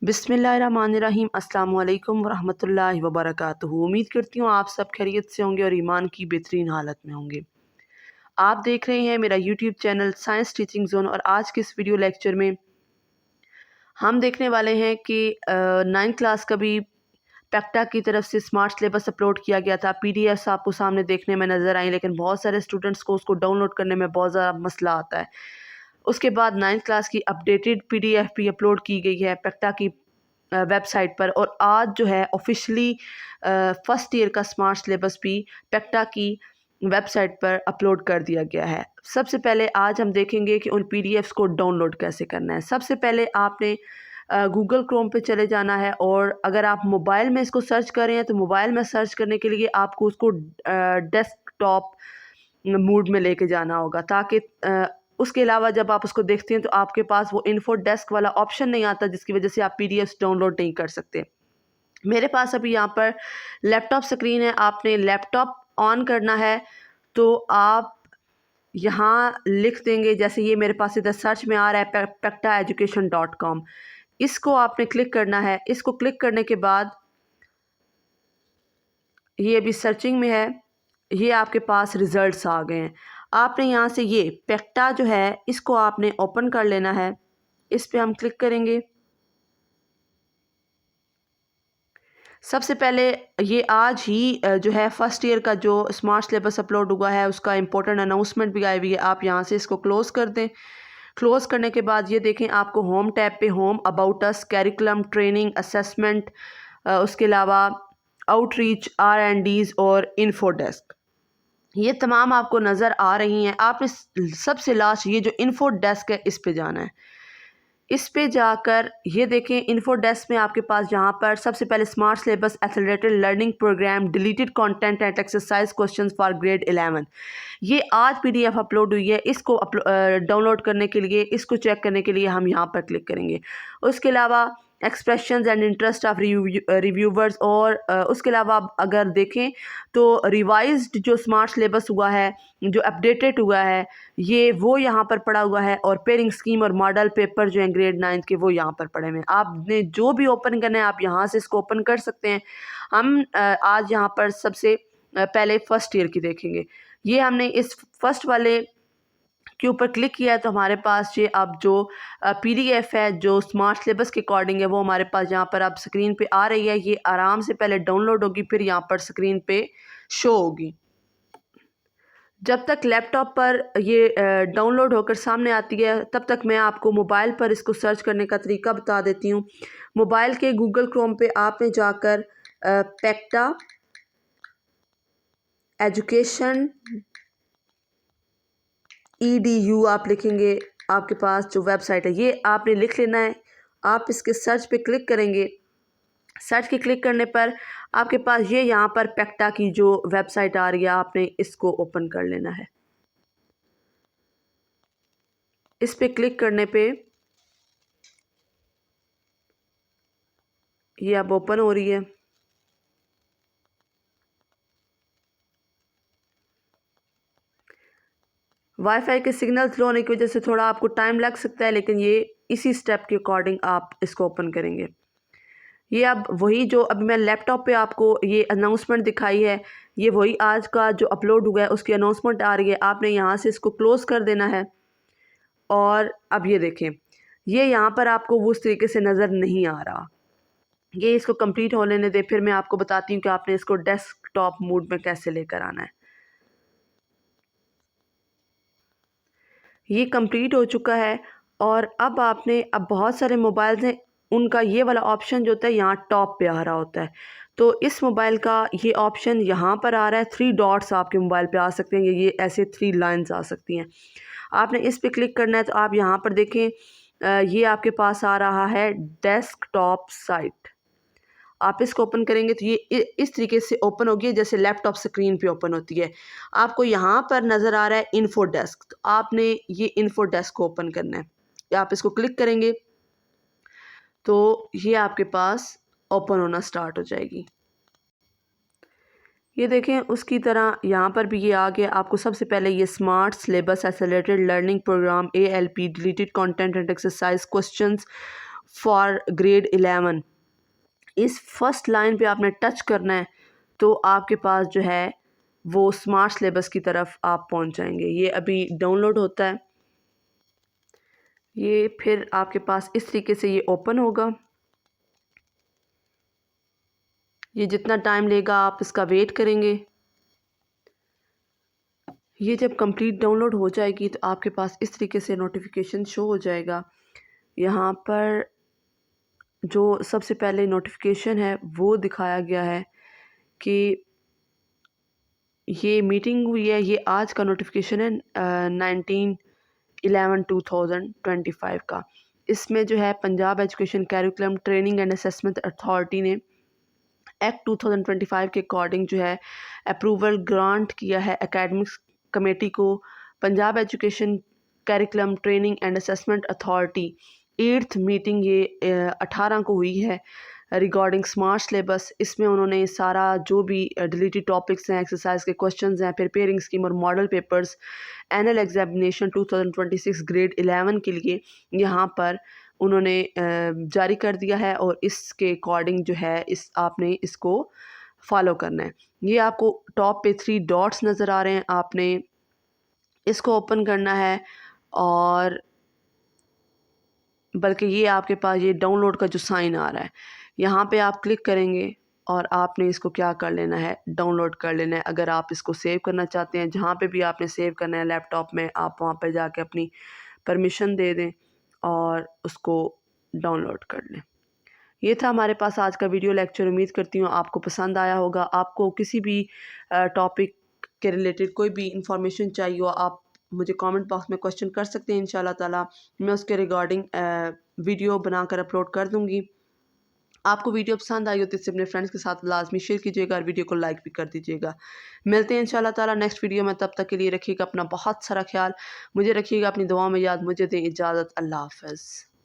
बिस्मिल्लाहिर्रहमानिर्रहीम अस्सलाम वालेकुम वरहमतुल्लाहि वबरकातुहू। उम्मीद करती हूँ आप सब खैरियत से होंगे और ईमान की बेहतरीन हालत में होंगे। आप देख रहे हैं मेरा YouTube channel science teaching zone और आज के इस वीडियो लेक्चर में हम देखने वाले हैं कि 9th क्लास का भी पेक्टा की तरफ से स्मार्ट सिलेबस अपलोड किया गया था। पीडीएफ्स आपको सामने देखने में नज़र आई, लेकिन बहुत सारे स्टूडेंट्स को उसको डाउनलोड करने में बहुत ज़्यादा मसला आता है। उसके बाद 9th क्लास की अपडेटेड पीडीएफ भी अपलोड की गई है पेक्टा की वेबसाइट पर, और आज जो है ऑफिशियली फर्स्ट ईयर का स्मार्ट सिलेबस भी पेक्टा की वेबसाइट पर अपलोड कर दिया गया है। सबसे पहले आज हम देखेंगे कि उन पीडीएफ्स को डाउनलोड कैसे करना है। सबसे पहले आपने गूगल क्रोम पे चले जाना है, और अगर आप मोबाइल में इसको सर्च कर रहे हैं तो मोबाइल में सर्च करने के लिए आपको उसको डेस्कटॉप मोड में लेके जाना होगा, ताकि उसके अलावा जब आप उसको देखते हैं तो आपके पास वो इन्फो डेस्क वाला ऑप्शन नहीं आता, जिसकी वजह से आप पीडीएफ डाउनलोड नहीं कर सकते। मेरे पास अभी यहाँ पर लैपटॉप स्क्रीन है। आपने लैपटॉप ऑन करना है तो आप यहाँ लिख देंगे, जैसे ये मेरे पास इधर सर्च में आ रहा है pectaeducation.com। इसको आपने क्लिक करना है। इसको क्लिक करने के बाद ये अभी सर्चिंग में है, ये आपके पास रिज़ल्ट्स आ गए हैं। आपने यहाँ से ये पेक्टा जो है इसको आपने ओपन कर लेना है। इस पे हम क्लिक करेंगे। सबसे पहले ये आज ही जो है फर्स्ट ईयर का जो स्मार्ट सिलेबस अपलोड हुआ है उसका इम्पोर्टेंट अनाउंसमेंट भी आई हुई है। आप यहाँ से इसको क्लोज़ कर दें। क्लोज़ करने के बाद ये देखें, आपको होम टैब पे home, about us, curriculum, training, assessment, उसके अलावा आउटरीच, R&Ds और इन्फो डेस्क, ये तमाम आपको नज़र आ रही हैं। आपने सबसे लास्ट ये जो इन्फो डेस्क है इस पे जाना है। इस पे जाकर ये देखें, इन्फो डेस्क में आपके पास यहाँ पर सबसे पहले smart syllabus accelerated learning program, deleted content and exercise questions for grade 11, ये आज पीडीएफ अपलोड हुई है। इसको डाउनलोड करने के लिए, इसको चेक करने के लिए हम यहाँ पर क्लिक करेंगे। उसके अलावा expressions and interest of reviewers, और उसके अलावा आप अगर देखें तो रिवाइज्ड जो स्मार्ट सिलेबस हुआ है, जो अपडेटेड हुआ है, ये वो यहाँ पर पड़ा हुआ है, और पेयरिंग स्कीम और मॉडल पेपर जो हैं ग्रेड 9 के वो यहाँ पर पड़े हुए हैं। आपने जो भी ओपन करना है आप यहाँ से इसको ओपन कर सकते हैं। हम आज यहाँ पर सबसे पहले फर्स्ट ईयर की देखेंगे। ये हमने इस फर्स्ट वाले के ऊपर क्लिक किया है तो हमारे पास ये अब जो पीडीएफ है जो स्मार्ट सिलेबस के अकॉर्डिंग है वो हमारे पास यहाँ पर अब स्क्रीन पे आ रही है। ये आराम से पहले डाउनलोड होगी, फिर यहाँ पर स्क्रीन पे शो होगी। जब तक लैपटॉप पर ये डाउनलोड होकर सामने आती है तब तक मैं आपको मोबाइल पर इसको सर्च करने का तरीका बता देती हूँ। मोबाइल के गूगल क्रोम पे आपने जाकर पेक्टा एजुकेशन EDU आप लिखेंगे, आपके पास जो वेबसाइट है ये आपने लिख लेना है। आप इसके सर्च पे क्लिक करेंगे। सर्च के क्लिक करने पर आपके पास ये यहाँ पर पेक्टा की जो वेबसाइट आ रही है, आपने इसको ओपन कर लेना है। इस पे क्लिक करने पे ये अब ओपन हो रही है। वाईफाई के सिग्नल स्लो होने की वजह से थोड़ा आपको टाइम लग सकता है, लेकिन ये इसी स्टेप के अकॉर्डिंग आप इसको ओपन करेंगे। ये अब वही जो अभी मैं लैपटॉप पे आपको ये अनाउंसमेंट दिखाई है, ये वही आज का जो अपलोड हुआ है उसकी अनाउंसमेंट आ रही है। आपने यहाँ से इसको क्लोज़ कर देना है। और अब ये देखें, ये यहाँ पर आपको वो उस तरीके से नज़र नहीं आ रहा। ये इसको कंप्लीट हो लेने दे, फिर मैं आपको बताती हूँ कि आपने इसको डेस्कटॉप मोड में कैसे लेकर आना है। ये कंप्लीट हो चुका है, और अब आपने बहुत सारे मोबाइल्स हैं, उनका ये वाला ऑप्शन जो होता है यहाँ टॉप पे आ रहा होता है। तो इस मोबाइल का ये ऑप्शन यहाँ पर आ रहा है। 3 डॉट्स आपके मोबाइल पे आ सकते हैं, ये ऐसे 3 लाइंस आ सकती हैं। आपने इस पे क्लिक करना है तो आप यहाँ पर देखें, ये आपके पास आ रहा है डेस्कटॉप साइट। आप इसको ओपन करेंगे तो ये इस तरीके से ओपन होगी जैसे लैपटॉप स्क्रीन पे ओपन होती है। आपको यहाँ पर नज़र आ रहा है इन्फो डेस्क, तो आपने ये इन्फो डेस्क को ओपन करना है। आप इसको क्लिक करेंगे तो ये आपके पास ओपन होना स्टार्ट हो जाएगी। ये देखें, उसकी तरह यहाँ पर भी ये आ गया। आपको सबसे पहले ये smart syllabus accelerated learning program ALP, deleted content and exercise questions for grade 11। इस फर्स्ट लाइन पे आपने टच करना है तो आपके पास जो है वो स्मार्ट सिलेबस की तरफ आप पहुंच जाएंगे। ये अभी डाउनलोड होता है। ये फिर आपके पास इस तरीके से ये ओपन होगा। ये जितना टाइम लेगा आप इसका वेट करेंगे। ये जब कंप्लीट डाउनलोड हो जाएगी तो आपके पास इस तरीके से नोटिफिकेशन शो हो जाएगा। यहाँ पर जो सबसे पहले नोटिफिकेशन है वो दिखाया गया है कि ये मीटिंग हुई है। ये आज का नोटिफिकेशन है 19/11/2025 का। इसमें जो है Punjab education curriculum training and assessment authority ने एक्ट 2025 के अकॉर्डिंग जो है अप्रूवल ग्रांट किया है एकेडमिक्स कमेटी को। Punjab education curriculum training and assessment authority 8th meeting ये 18 को हुई है रिगार्डिंग स्मार्ट सिलेबस। इसमें उन्होंने सारा जो भी डिलीटेड टॉपिक्स हैं, एक्सरसाइज के क्वेश्चंस हैं, प्रिपेयरिंग स्कीम और model papers annual examination 2026 grade 11 के लिए यहाँ पर उन्होंने जारी कर दिया है और इसके अकॉर्डिंग जो है इस आपने इसको फॉलो करना है। ये आपको टॉप पे 3 डॉट्स नज़र आ रहे हैं, आपने इसको ओपन करना है और बल्कि ये आपके पास ये डाउनलोड का जो साइन आ रहा है यहाँ पे आप क्लिक करेंगे और आपने इसको क्या कर लेना है, डाउनलोड कर लेना है। अगर आप इसको सेव करना चाहते हैं, जहाँ पे भी आपने सेव करना है लैपटॉप में, आप वहाँ पे जाके अपनी परमिशन दे दें और उसको डाउनलोड कर लें। ये था हमारे पास आज का वीडियो लेक्चर। उम्मीद करती हूँ आपको पसंद आया होगा। आपको किसी भी टॉपिक के रिलेटेड कोई भी इंफॉर्मेशन चाहिए हो, आप मुझे कमेंट बॉक्स में क्वेश्चन कर सकते हैं। इंशाल्लाह ताला मैं उसके रिगार्डिंग वीडियो बनाकर अपलोड कर दूँगी। आपको वीडियो पसंद आई हो तो इसे अपने फ्रेंड्स के साथ लाजमी शेयर कीजिएगा और वीडियो को लाइक भी कर दीजिएगा। मिलते हैं इंशाल्लाह ताला नेक्स्ट वीडियो में। तब तक के लिए रखिएगा अपना बहुत सारा ख्याल, मुझे रखिएगा अपनी दुआओं में याद। मुझे दें इजाज़त। अल्लाह हाफ़िज़।